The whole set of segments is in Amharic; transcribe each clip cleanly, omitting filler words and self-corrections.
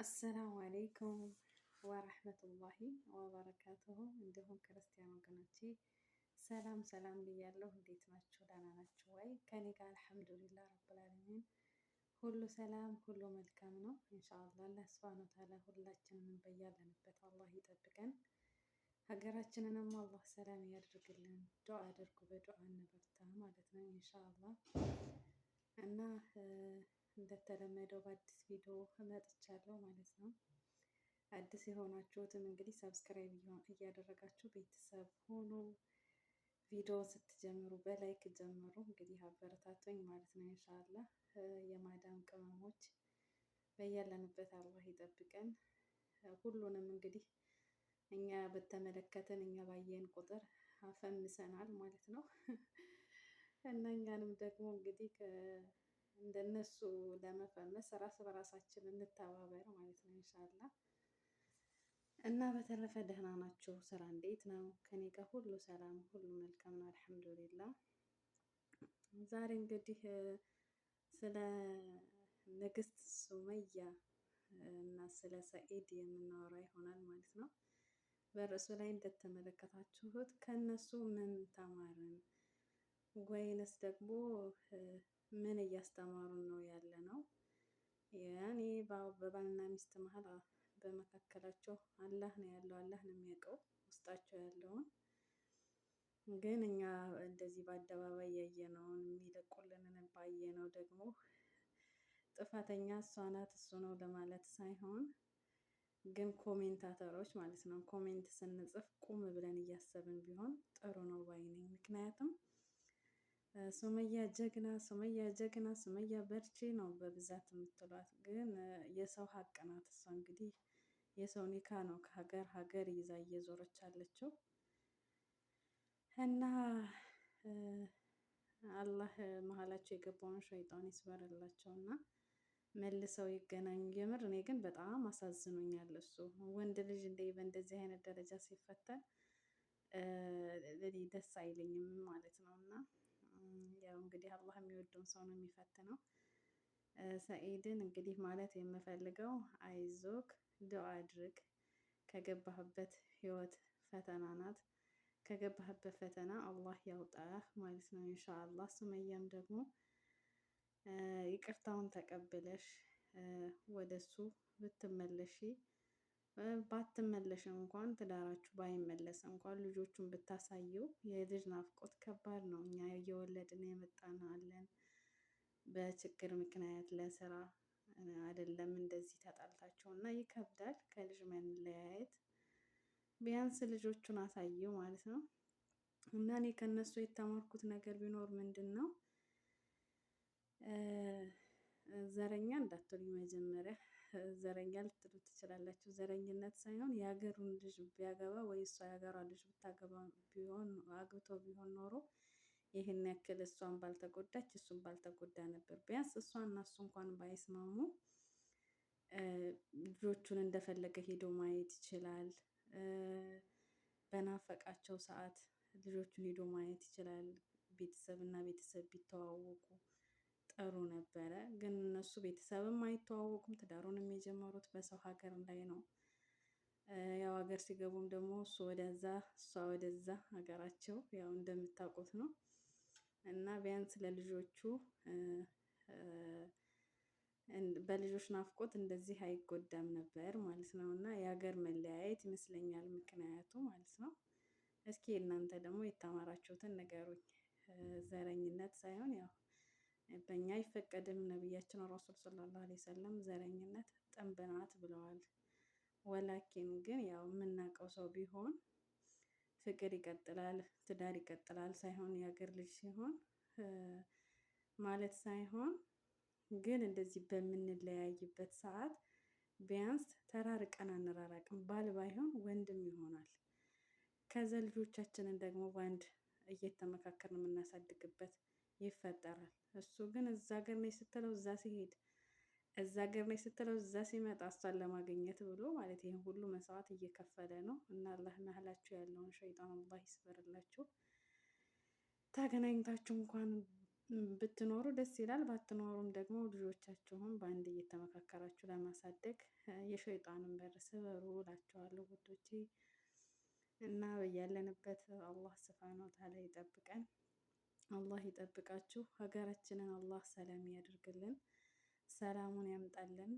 አሰላሙ አሌይኩም ወረህመቱላሂ ወበረካቱሁ። እንዲሁም ክርስቲያን ወገኖቼ ሰላም ሰላም ብያለሁ። እንዴት ናችሁ? ደህና ናችሁ ወይ? ከኔ ጋር አልሐምዱሊላህ ረብል ዓለሚን ሁሉ ሰላም ሁሉ መልካም ነው። ኢንሻአላህ አላህ ሱብሃነሁ ወተዓላ ሁላችንም በያለንበት አላህ ይጠብቀን፣ ሀገራችንንም አላህ ሰላም ያድርግልን። ዱዓ አድርጉ፣ በዱዓ እንበርታ ማለት ነው ኢንሻአላህ። እና እንደተለመደው በአዲስ ቪዲዮ መጥቻለሁ ማለት ነው። አዲስ የሆናችሁትም እንግዲህ ሰብስክራይብ እያደረጋችሁ ቤተሰብ ሆኖ ቪዲዮ ስትጀምሩ በላይክ ጀምሩ። እንግዲህ አበረታቶኝ ማለት ነው ኢንሻአላህ። የማዳም ቅመሞች በያለንበት አላህ ይጠብቀን። ሁሉንም እንግዲህ እኛ በተመለከተን እኛ ባየን ቁጥር አፈምሰናል ማለት ነው እና እኛንም ደግሞ እንግዲህ እንደነሱ ለመፈመስ ራስ በራሳችን እንተባበር ማለት ነው ኢንሻአላህ። እና በተረፈ ደህና ናቸው። ስራ እንዴት ነው? ከኔ ጋር ሁሉ ሰላም ሁሉ መልካም ነው አልሐምዱሊላህ። ዛሬ እንግዲህ ስለ ንግስት ሱመያ እና ስለ ሰኢድ የምናወራ ይሆናል ማለት ነው። በርዕሱ ላይ እንደተመለከታችሁት ከነሱ ምን ተማርን ወይንስ ደግሞ ምን እያስተማሩን ነው ያለ ነው? ያኔ በባልና ሚስት መሀል በመካከላቸው አላህ ነው ያለው፣ አላህ ነው የሚያውቀው ውስጣቸው ያለውን። ግን እኛ እንደዚህ በአደባባይ ያየነውን የሚለቁልንን ባየነው ደግሞ ጥፋተኛ እሷ ናት እሱ ነው ለማለት ሳይሆን፣ ግን ኮሜንታተሮች ማለት ነው ኮሜንት ስንጽፍ ቁም ብለን እያሰብን ቢሆን ጥሩ ነው ባይ ነኝ። ምክንያቱም ሱመያ ጀግና፣ ሱመያ ጀግና፣ ሱመያ በርቺ ነው በብዛት የምትሏት፣ ግን የሰው ሀቅ ናት እሷ። እንግዲህ የሰው ኒካ ነው ከሀገር ሀገር ይዛ እየዞረች አለችው እና አላህ መሀላቸው የገባውን ሸይጣን ይስበርላቸው እና መልሰው ይገናኙ። የምር እኔ ግን በጣም አሳዝኖኛል እሱ ወንድ ልጅ በእንደዚህ አይነት ደረጃ ሲፈተን ደስ አይለኝም ማለት ነው። እና ያው እንግዲህ አላህ የሚወደውን ሰው ነው የሚፈትነው። ሰኢድን እንግዲህ ማለት የምፈልገው አይዞክ፣ ዱዓ አድርግ። ከገባህበት ህይወት ፈተና ናት። ከገባህበት ፈተና አላህ ያውጣህ ማለት ነው ኢንሻአላህ። ሱመያም ደግሞ ይቅርታውን ተቀብለሽ ወደሱ ብትመለሺ፣ ባትመለሽ እንኳን ትዳራችሁ ባይመለስ እንኳን ልጆቹን ብታሳየው፣ የልጅ ናፍቆት ከባድ ነው። እኛ እየወለድን የመጣን አለን በችግር ምክንያት ለስራ አይደለም እንደዚህ ተጣልታቸው እና ይከብዳል ከልጅ መለያየት። ቢያንስ ልጆቹን አሳየው ማለት ነው። እና እኔ ከነሱ የተማርኩት ነገር ቢኖር ምንድን ነው፣ ዘረኛ እንዳትሉኝ። መጀመሪያ ዘረኛ ልትሉ ትችላላችሁ። ዘረኝነት ሳይሆን የሀገሩን ልጅ ቢያገባ ወይ እሷ የሀገሯ ልጅ ብታገባ ቢሆን አግብተው ቢሆን ኖሮ ይህን ያክል እሷን ባልተጎዳች እሱን ባልተጎዳ ነበር። ቢያንስ እሷ እና እሱ እንኳን ባይስማሙ ልጆቹን እንደፈለገ ሄዶ ማየት ይችላል። በናፈቃቸው ሰዓት ልጆቹን ሄዶ ማየት ይችላል። ቤተሰብ እና ቤተሰብ ቢተዋወቁ ጥሩ ነበረ። ግን እነሱ ቤተሰብም አይተዋወቁም። ትዳሩንም የጀመሩት በሰው ሀገር ላይ ነው። ያው ሀገር ሲገቡም ደግሞ እሱ ወደዛ እሷ ወደዛ ሀገራቸው ያው እንደምታውቁት ነው። እና ቢያንስ ለልጆቹ በልጆች ናፍቆት እንደዚህ አይጎዳም ነበር ማለት ነው። እና የሀገር መለያየት ይመስለኛል ምክንያቱ ማለት ነው። እስኪ እናንተ ደግሞ የተማራችሁትን ንገሩኝ። ዘረኝነት ሳይሆን ያው በእኛ አይፈቀድም። ነቢያችን ረሱል ሰለላሁ ዐለይሂ ወሰለም ዘረኝነት ጥንብ ናት ብለዋል። ወላኪን ግን ያው የምናውቀው ሰው ቢሆን ፍቅር ይቀጥላል፣ ትዳር ይቀጥላል ሳይሆን የሀገር ልጅ ሲሆን ማለት ሳይሆን፣ ግን እንደዚህ በምንለያይበት ሰዓት ቢያንስ ተራርቀን አንራራቅም። ባል ባይሆን ወንድም ይሆናል። ከዛ ልጆቻችንን ደግሞ በአንድ እየተመካከርን የምናሳድግበት ይፈጠራል። እሱ ግን እዛ ሀገር ነኝ ስትለው እዛ ሲሄድ፣ እዛ ሀገር ነኝ ስትለው እዛ ሲመጣ እሷን ለማግኘት ብሎ ማለት ይሄን ሁሉ መስዋዕት እየከፈለ ነው። እና አላህ መሀላችሁ ያለውን ሸይጣን አላህ ይስበርላችሁ። ተገናኝታችሁ እንኳን ብትኖሩ ደስ ይላል። ባትኖሩም ደግሞ ልጆቻችሁን በአንድ እየተመካከራችሁ ለማሳደግ የሸይጣንን በር ስበሩ እላቸዋለሁ ውዶቼ። እና በያለንበት አላህ ሱብሃነሁ ወተዓላ ይጠብቀን። አላህ ይጠብቃችሁ። ሀገራችንን አላህ ሰላም ያደርግልን፣ ሰላሙን ያምጣልን።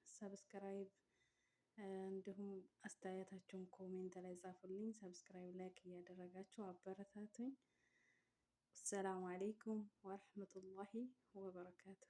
ሰብስክራይብ እንዲሁም አስተያየታችሁን ኮሜንት ላይ ጻፉልኝ። ሰብስክራይብ ላይክ እያደረጋችሁ አበረታቱኝ። ሰላም አሌይኩም ወረህመቱላሂ ወበረካቱ።